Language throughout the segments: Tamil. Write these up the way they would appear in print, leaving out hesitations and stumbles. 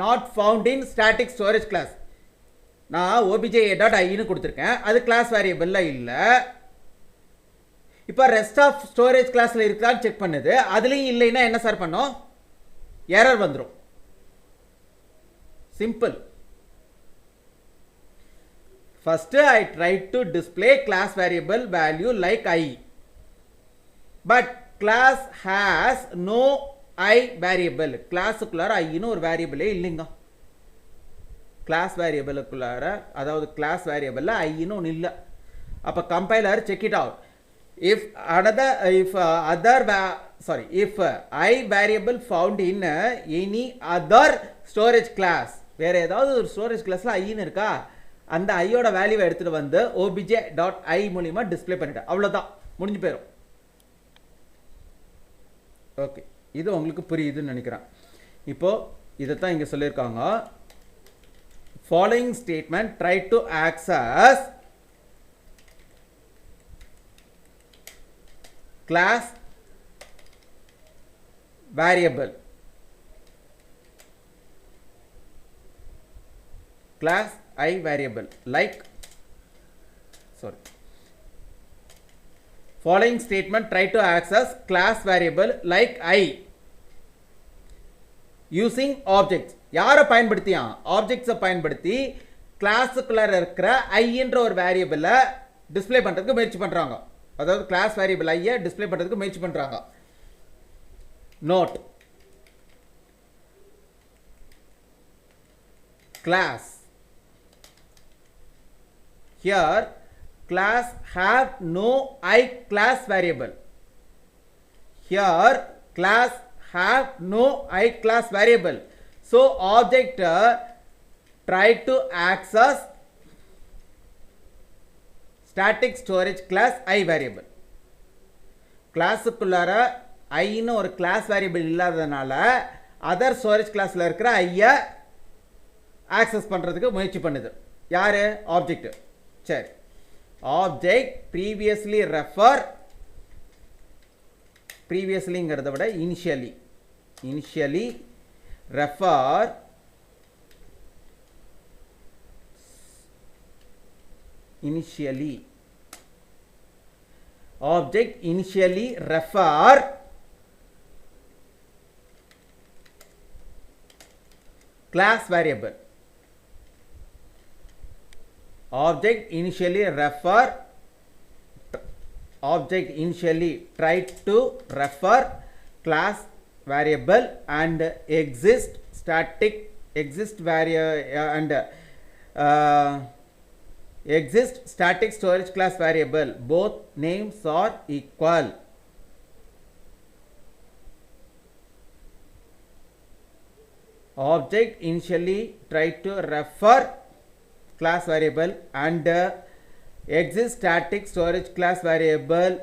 not found in static storage class. நான் obj.i ன்னு கொடுத்திருக்கேன். அது கிளாஸ் வேரியபிள்ல இல்ல. இப்போ ரெஸ்ட் ஆஃப் ஸ்டோரேஜ் கிளாஸ்ல இருக்கான்னு செக் பண்ணுது. அதுலயும் இல்லைன்னா என்ன சார் பண்ணோம்? எரர் வந்துரும். Simple. First I tried to display class variable value like I. But class has no I variable. Class குள்ளார I ன்னு ஒரு வேரியபிளே இல்லைங்க. கிளாஸ் வேரியபிளுக்குள்ளார அதாவது கிளாஸ் வேரியபிள்ல I ன்னு ஒன்று இல்லை. அப்போ compiler check it out. If I variable found in any other storage class, வேற ஏதாவது ஒரு ஸ்டோரேஜ் கிளாஸ்ல I ன்னு இருக்கா, அந்த ஐயோட வேல்யூவை எடுத்துட்டு வந்து obj.i மூலமா டிஸ்ப்ளே பண்ணிட்டேன். அவ்வளோதான், முடிஞ்சு போயிடும். ஓகே, இது உங்களுக்கு புரியுதுன்னு நினைக்கிறேன். இப்போ இதைத்தான் இங்கே சொல்லியிருக்காங்க. Following statement try to access class variable. Class I variable like following statement try to access class variable like I using objects. யாரை பயன்படுத்தியா? ஆப்ஜெக்ட்ஸை பயன்படுத்தி கிளாஸுக்குள்ள இருக்கிற I என்ற ஒரு வேரியபிளை டிஸ்ப்ளே பண்றதுக்கு முயற்சி பண்றாங்க. அதாவது கிளாஸ் வேரியபிள் ஐயை டிஸ்ப்ளே பண்றதுக்கு முயற்சி பண்றாங்க. Note, class here class have no I class variable. Here class have no I class variable. So object try to access static storage class I variable. கிளாஸுக்குள்ளார I ன்னு ஒரு கிளாஸ் வேரியபிள் இல்லாததுனால அதர் ஸ்டோரேஜ் கிளாஸ்ல இருக்கிற ஐயை ஆக்சஸ் பண்றதுக்கு முயற்சி பண்ணுது. யாரு? ஆப்ஜெக்ட். சரி, ஆப்ஜெக்ட் previously refer, previouslyங்கிறத விட initially refer object initially refer class variable. Object initially try to refer class variable and exist static storage class variable. Both names are equal. Object initially try to refer class variable and exist static storage class variable.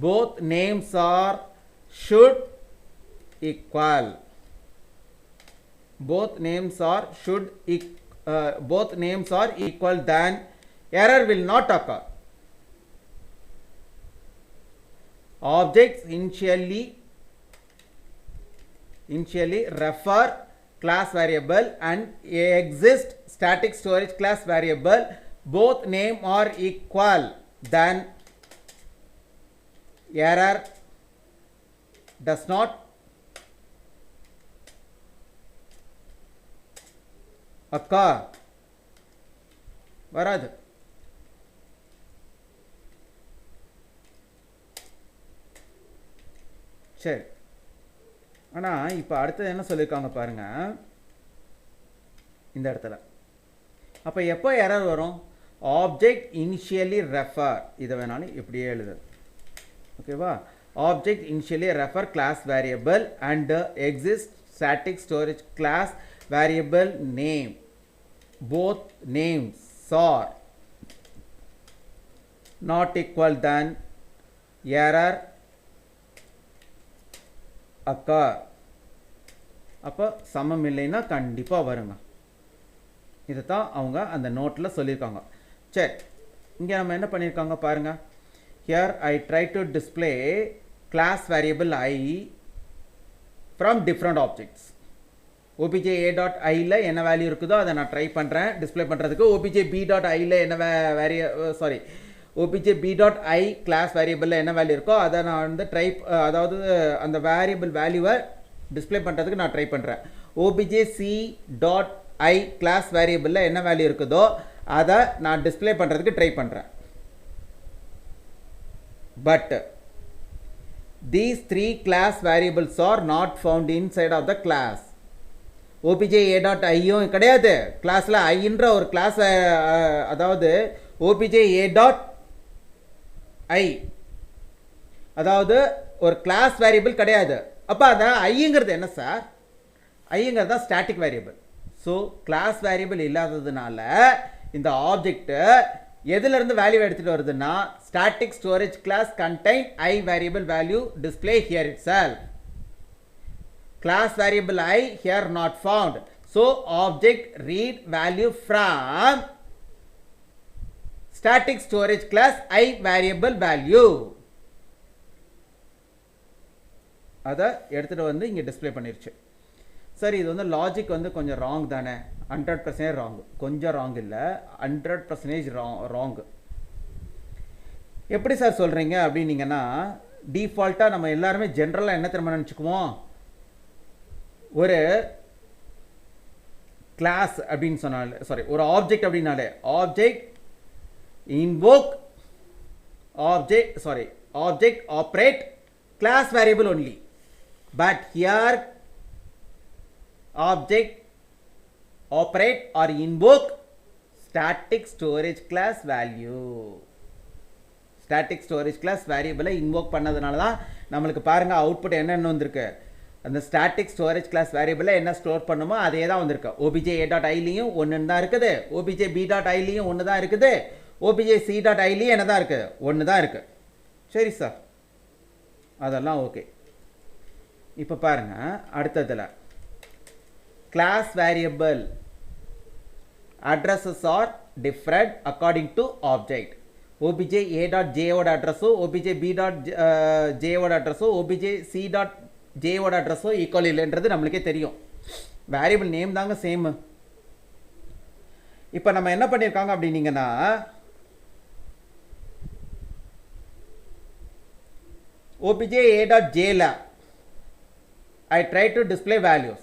Both names are should equal. Both names are equal, then error will not occur. Objects initially refer class variable and exist static storage class variable. Both name are equal, then error does not occur. வராது. சரி, ஆனா இப்போ அடுத்தது என்ன சொல்லியிருக்காங்க பாருங்க இந்த இடத்துல. அப்போ எப்போ எரர் வரும்? ஆப்ஜெக்ட் இனிஷியலி ரெஃபர், இதை வேணாலும் இப்படியே எழுதுது. ஓகேவா? Object initially refer class variable and exist static storage class variable name. Both names are not equal, then error occur. அப்போ சமம் இல்லைன்னா கண்டிப்பாக வருங்க. இதை தான் அவங்க அந்த நோட்டில் சொல்லியிருக்காங்க. சரி, இங்கே நம்ம என்ன பண்ணியிருக்காங்க பாருங்க. Here I try to display class variable I from different objects. obj a dot ஐல என்ன வேல்யூ இருக்குதோ அதை நான் ட்ரை பண்ணுறேன் டிஸ்பிளே பண்ணுறதுக்கு. obj b டாட் ஐல என்ன obj b dot i class வேரியபிளில் என்ன வேல்யூ இருக்கோ அதை நான் வந்து அதாவது அந்த வேரியபிள் வேல்யூவை டிஸ்பிளே பண்ணுறதுக்கு நான் ட்ரை பண்ணுறேன். obj c dot i class வேரியபிளில் என்ன வேல்யூ இருக்குதோ அதை நான் டிஸ்பிளே பண்ணுறதுக்கு ட்ரை பண்ணுறேன். But these three class variables are not found inside of the class. obj a dot ஐயும் கிடையாது கிளாஸில் ஐன்ற ஒரு கிளாஸ், அதாவது obj a dot ஐ அதாவது ஒரு கிளாஸ் வேரியபிள் கிடையாது. அப்போ அதான் ஐங்கிறது என்ன சார்? ஐங்கிறது தான் static variable. So class variable இல்லாததுனால இந்த ஆப்ஜெக்ட் எதுலேருந்து வேல்யூ எடுத்துகிட்டு வருதுன்னா static storage class contain I variable value display here itself. Class variable I here not found. So object read value from static storage class I variable value. அதை எடுத்துகிட்டு வந்து இங்கே டிஸ்பிளே பண்ணிருச்சு. சரி, இது வந்து லாஜிக் வந்து கொஞ்சம் ராங் தானே? 100% ராங். கொஞ்சம் ராங் இல்லை, 100% ராங். எப்படி சார் சொல்கிறீங்க அப்படின்னீங்கன்னா, டிஃபால்ட்டாக நம்ம எல்லாருமே ஜென்ரலாக என்ன தெரியுமா நினச்சிக்குவோம்? ஒரு கிளாஸ் அப்படின்னு சொன்னாலே ஒரு ஆப்ஜெக்ட் அப்படின்னாலே object invoke object operate class variable only. But here object operate or invoke static storage class value. static storage class variable invoke பண்ணதுனால தான் நம்மளுக்கு பாருங்க அவுட்புட் என்னென்ன வந்திருக்கு. அந்த static storage class variable என்ன ஸ்டோர் பண்ணுமோ அதே தான் வந்திருக்கு. obj a dot i லியும் ஒன்று தான் இருக்குது, obj b dot i லியும் ஒன்று தான் இருக்குது, obj c dot i லியும் என்ன தான் இருக்குது? ஒன்று தான் இருக்குது. சரி சார், அதெல்லாம் ஓகே. இப்போ பாருங்க அடுத்ததில் class variable addresses are different according to object. obj a dot j ஓட அட்ரஸோ obj b dot j ஓட அட்ரஸோ obj c dot j ஓட அட்ரஸோ ஈக்குவல் இல்லைன்றது நம்மளுக்கே தெரியும். வேரியபிள் நேம் தாங்க சேம். இப்போ நம்ம என்ன பண்ணியிருக்காங்க அப்படின்னீங்கன்னா, obj a dot j ல I try to display values.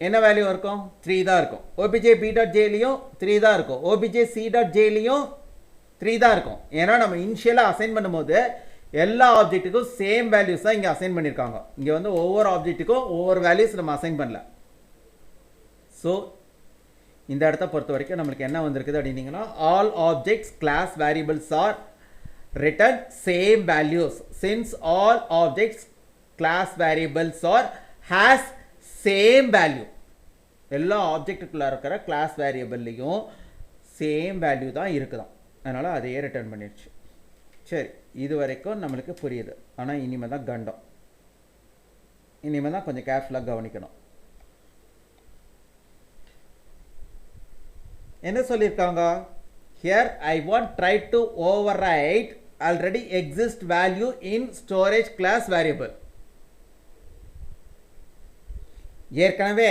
என்ன வேல்யூ இருக்கும்? 3 தான் இருக்கும். obj b dot j லியும் 3 தான் இருக்கும். obj c dot j லியும் 3 தான் இருக்கும். ஏன்னா நம்ம இனிஷியலாக அசைன் பண்ணும்போது எல்லா ஆப்ஜெக்ட்டுக்கும் சேம் வேல்யூஸ் தான் இங்கே அசைன் பண்ணியிருக்காங்க. இங்கே வந்து ஒவ்வொரு ஆப்ஜெக்ட்டுக்கும் ஒவ்வொரு வேல்யூஸ் நம்ம அசைன் பண்ணல. ஸோ இந்த இடத்த பொறுத்த வரைக்கும் நம்மளுக்கு என்ன வந்திருக்குது அப்படின்னீங்கன்னா, all objects class variables are written same values since all objects class variables are has same value. எல்லா ஆப்ஜெக்ட்டுக்குள்ளே இருக்கிற கிளாஸ் வேரியபிள்லையும் சேம் வேல்யூ தான் இருக்குதான். அதனால் அதையே ரிட்டர்ன் பண்ணிடுச்சு. சரி, இது வரைக்கும் நம்மளுக்கு புரியுது. ஆனால் இனிமேல் தான் கண்டம். இனிமேல் தான் கொஞ்சம் கேர்ஃபுல்லாக கவனிக்கணும். என்ன சொல்லியிருக்காங்க? Here I want try to overwrite already exist value in storage class variable. ஏற்கனவே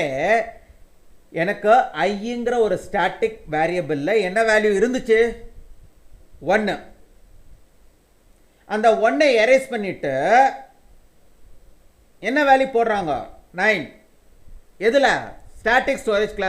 எனக்கு ஐங்கிற ஒரு ஸ்டாட்டிக் வேரியபிளில் என்ன வேல்யூ இருந்துச்சு? 1. அந்த 1 எரேஸ் பண்ணிட்டு என்ன வேல்யூ போடுறாங்க? 9. எதில்? Static storage class